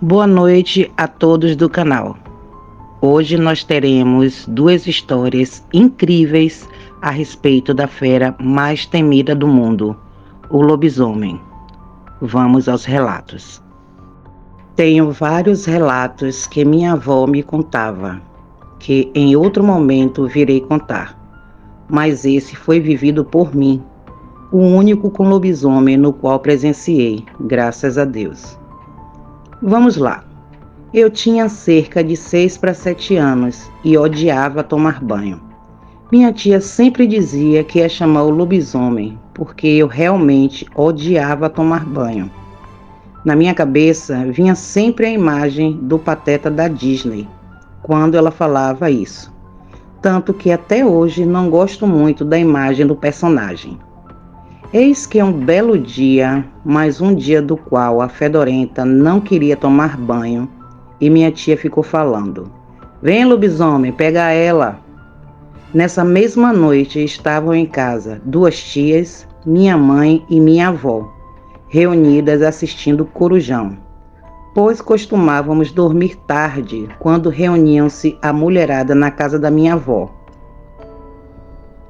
Boa noite a todos do canal. Hoje nós teremos duas histórias incríveis a respeito da fera mais temida do mundo, o lobisomem. Vamos aos relatos. Tenho vários relatos que minha avó me contava, que em outro momento virei contar, mas esse foi vivido por mim, o único com lobisomem no qual presenciei, graças a Deus. Vamos lá. Eu tinha cerca de 6 para 7 anos e odiava tomar banho. Minha tia sempre dizia que ia chamar o lobisomem, porque eu realmente odiava tomar banho. Na minha cabeça vinha sempre a imagem do Pateta da Disney, quando ela falava isso. Tanto que até hoje não gosto muito da imagem do personagem. Eis que um belo dia, mais um dia do qual a fedorenta não queria tomar banho, e minha tia ficou falando: "Vem, lobisomem, pega ela." Nessa mesma noite estavam em casa duas tias, minha mãe e minha avó, reunidas assistindo Corujão, pois costumávamos dormir tarde quando reuniam-se a mulherada na casa da minha avó.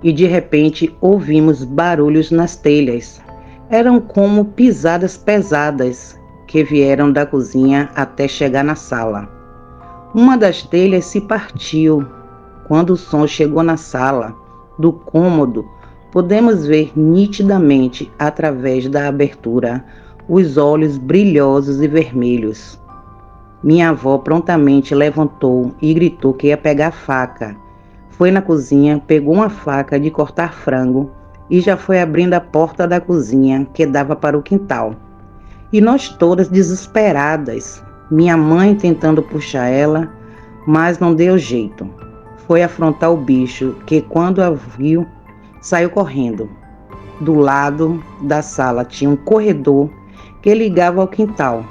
E de repente ouvimos barulhos nas telhas. Eram como pisadas pesadas que vieram da cozinha até chegar na sala. Uma das telhas se partiu. Quando o som chegou na sala, do cômodo, podemos ver nitidamente, através da abertura, os olhos brilhosos e vermelhos. Minha avó prontamente levantou e gritou que ia pegar a faca. Foi na cozinha, pegou uma faca de cortar frango e já foi abrindo a porta da cozinha que dava para o quintal. E nós todas desesperadas, minha mãe tentando puxar ela, mas não deu jeito. Foi afrontar o bicho, que quando a viu, saiu correndo. Do lado da sala tinha um corredor que ligava ao quintal.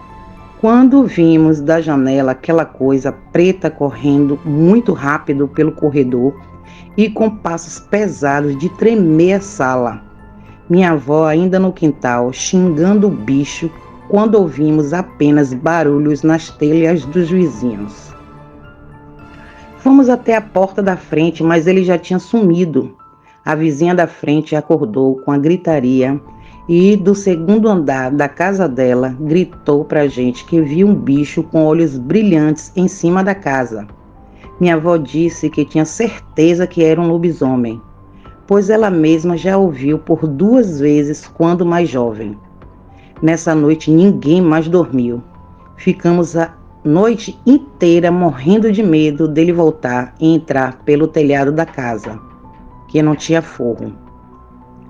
Quando vimos da janela aquela coisa preta correndo muito rápido pelo corredor e com passos pesados de tremer a sala. Minha avó ainda no quintal, xingando o bicho, quando ouvimos apenas barulhos nas telhas dos vizinhos. Fomos até a porta da frente, mas ele já tinha sumido. A vizinha da frente acordou com a gritaria e do segundo andar da casa dela gritou pra gente que viu um bicho com olhos brilhantes em cima da casa. Minha avó disse que tinha certeza que era um lobisomem, pois ela mesma já ouviu por 2 vezes quando mais jovem. Nessa noite ninguém mais dormiu. Ficamos a noite inteira morrendo de medo dele voltar e entrar pelo telhado da casa, que não tinha forro.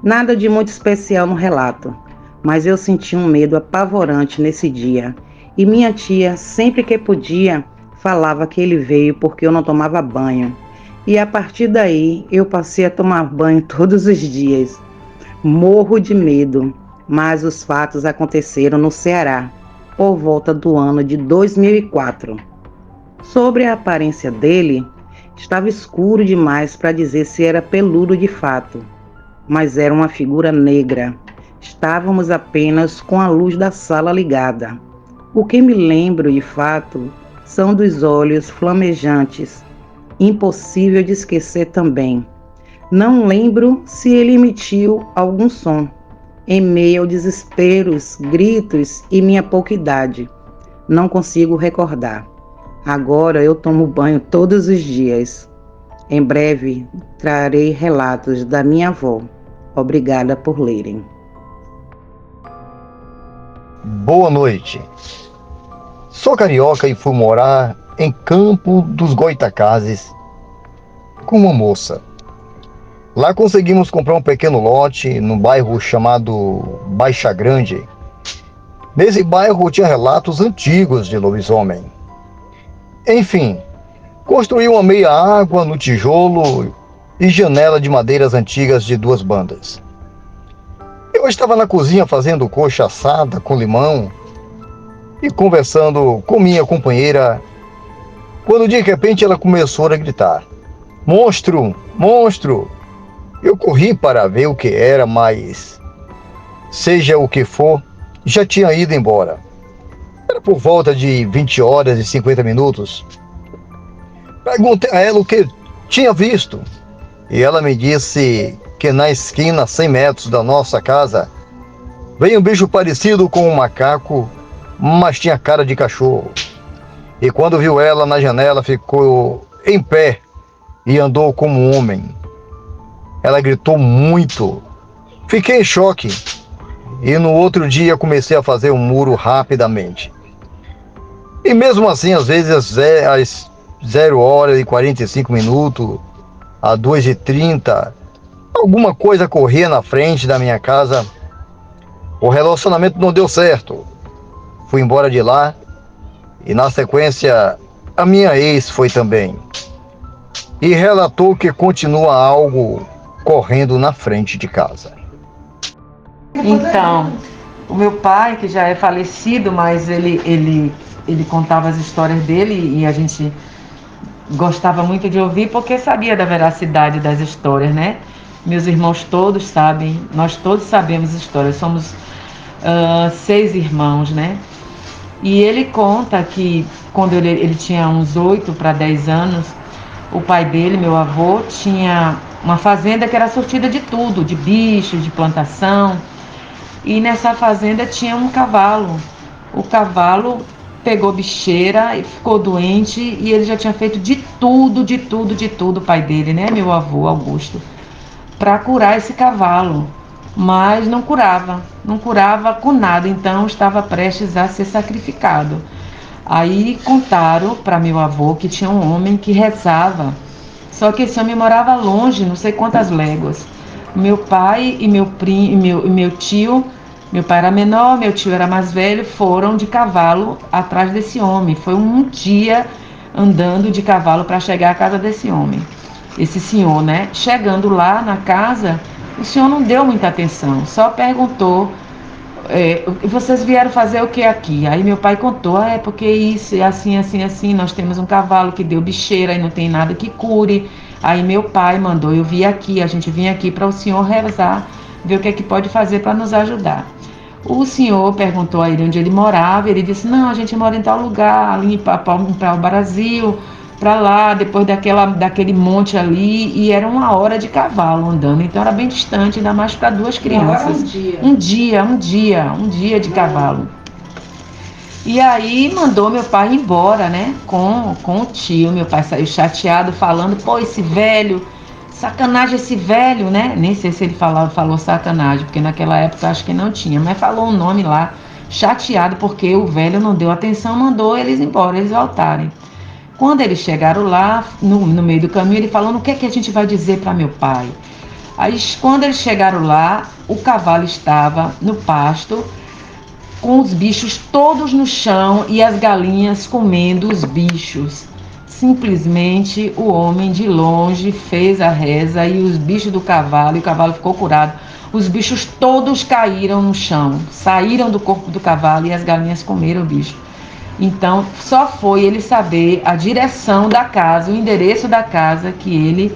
Nada de muito especial no relato, mas eu senti um medo apavorante nesse dia, e minha tia, sempre que podia, falava que ele veio porque eu não tomava banho, e a partir daí eu passei a tomar banho todos os dias. Morro de medo, mas os fatos aconteceram no Ceará, por volta do ano de 2004. Sobre a aparência dele, estava escuro demais para dizer se era peludo de fato, mas era uma figura negra. Estávamos apenas com a luz da sala ligada. O que me lembro de fato são dos olhos flamejantes, impossível de esquecer também. Não lembro se ele emitiu algum som, em meio ao desesperos, gritos e minha pouca idade. Não consigo recordar. Agora eu tomo banho todos os dias. Em breve trarei relatos da minha avó. Obrigada por lerem. Boa noite. Sou carioca e fui morar em Campo dos Goitacazes com uma moça. Lá conseguimos comprar um pequeno lote num bairro chamado Baixa Grande. Nesse bairro tinha relatos antigos de lobisomem. Enfim, construí uma meia-água no tijolo e janela de madeiras antigas de 2 bandas. Eu estava na cozinha fazendo coxa assada com limão e conversando com minha companheira, quando de repente ela começou a gritar: "Monstro! Monstro!" Eu corri para ver o que era, mas, seja o que for, já tinha ido embora. Era por volta de 20 horas e 50 minutos. Perguntei a ela o que tinha visto. E ela me disse que na esquina, a 100 metros da nossa casa, veio um bicho parecido com um macaco, mas tinha cara de cachorro. E quando viu ela na janela, ficou em pé e andou como um homem. Ela gritou muito. Fiquei em choque. E no outro dia comecei a fazer um muro rapidamente. E mesmo assim, às vezes, às 0 horas e 45 minutos, às 2h30, alguma coisa corria na frente da minha casa. O relacionamento não deu certo. Fui embora de lá e, na sequência, a minha ex foi também. E relatou que continua algo correndo na frente de casa. Então, o meu pai, que já é falecido, mas ele contava as histórias dele e a gente gostava muito de ouvir porque sabia da veracidade das histórias, né? Meus irmãos todos sabem, nós todos sabemos histórias, somos 6 irmãos, né? E ele conta que quando ele tinha uns 8 para 10 anos, o pai dele, meu avô, tinha uma fazenda que era surtida de tudo, de bichos, de plantação. E nessa fazenda tinha um cavalo. O cavalo pegou bicheira e ficou doente e ele já tinha feito de tudo, o pai dele, né, meu avô Augusto, para curar esse cavalo. Mas não curava com nada, então estava prestes a ser sacrificado. Aí contaram para meu avô que tinha um homem que rezava, só que esse homem morava longe, não sei quantas léguas. Meu pai e meu tio, meu pai era menor, meu tio era mais velho, foram de cavalo atrás desse homem. Foi um dia andando de cavalo para chegar à casa desse homem, esse senhor, né? Chegando lá na casa, o senhor não deu muita atenção, só perguntou: vocês vieram fazer o que aqui? Aí meu pai contou: é porque isso é assim, assim, assim, nós temos um cavalo que deu bicheira e não tem nada que cure. Aí meu pai mandou eu vir aqui, a gente vinha aqui para o senhor rezar, ver o que é que pode fazer para nos ajudar. O senhor perguntou a ele onde ele morava, ele disse: não, a gente mora em tal lugar, ali para o Brasil, para lá, depois daquele monte ali, e era 1 hora de cavalo andando, então era bem distante, ainda mais para 2 crianças. Um dia de cavalo. E aí mandou meu pai embora, né, com o tio. Meu pai saiu chateado, falando: pô, esse velho, sacanagem esse velho, né? Nem sei se ele falou sacanagem, porque naquela época acho que não tinha, mas falou um nome lá, chateado porque o velho não deu atenção, mandou eles embora, eles voltarem. Quando eles chegaram lá, no meio do caminho, ele falando: o que é que a gente vai dizer para meu pai? Aí, quando eles chegaram lá, o cavalo estava no pasto, com os bichos todos no chão e as galinhas comendo os bichos. Simplesmente o homem de longe fez a reza e os bichos do cavalo, e o cavalo ficou curado. Os bichos todos caíram no chão, saíram do corpo do cavalo e as galinhas comeram o bicho. Então, só foi ele saber a direção da casa, o endereço da casa, que ele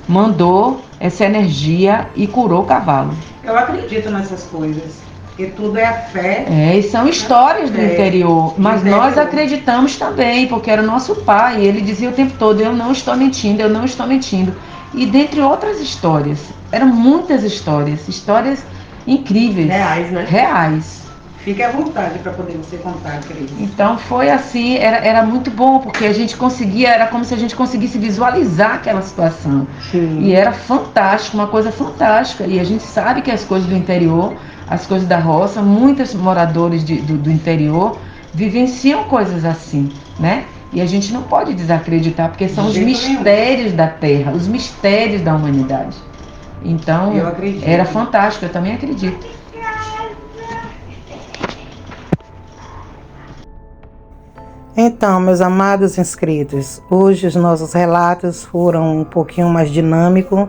mandou essa energia e curou o cavalo. Eu acredito nessas coisas, porque tudo é a fé. E são histórias do interior, mas nós acreditamos também, porque era o nosso pai, ele dizia o tempo todo: eu não estou mentindo, eu não estou mentindo. E dentre outras histórias, eram muitas histórias incríveis. Reais, né? Reais. Fique à vontade para poder você contar, Cris. Então foi assim, era muito bom, porque a gente conseguia, era como se a gente conseguisse visualizar aquela situação. Sim. E era fantástico, uma coisa fantástica. E a gente sabe que as coisas do interior, as coisas da roça, muitos moradores do interior vivenciam coisas assim, né? E a gente não pode desacreditar, porque são os mistérios da terra, os mistérios da humanidade. Então, era fantástico, eu também acredito. Então, meus amados inscritos, hoje os nossos relatos foram um pouquinho mais dinâmicos.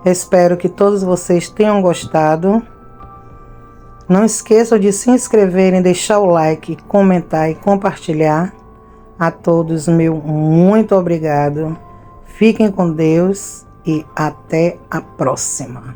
Espero que todos vocês tenham gostado. Não esqueçam de se inscreverem, deixar o like, comentar e compartilhar. A todos, meu muito obrigado. Fiquem com Deus e até a próxima.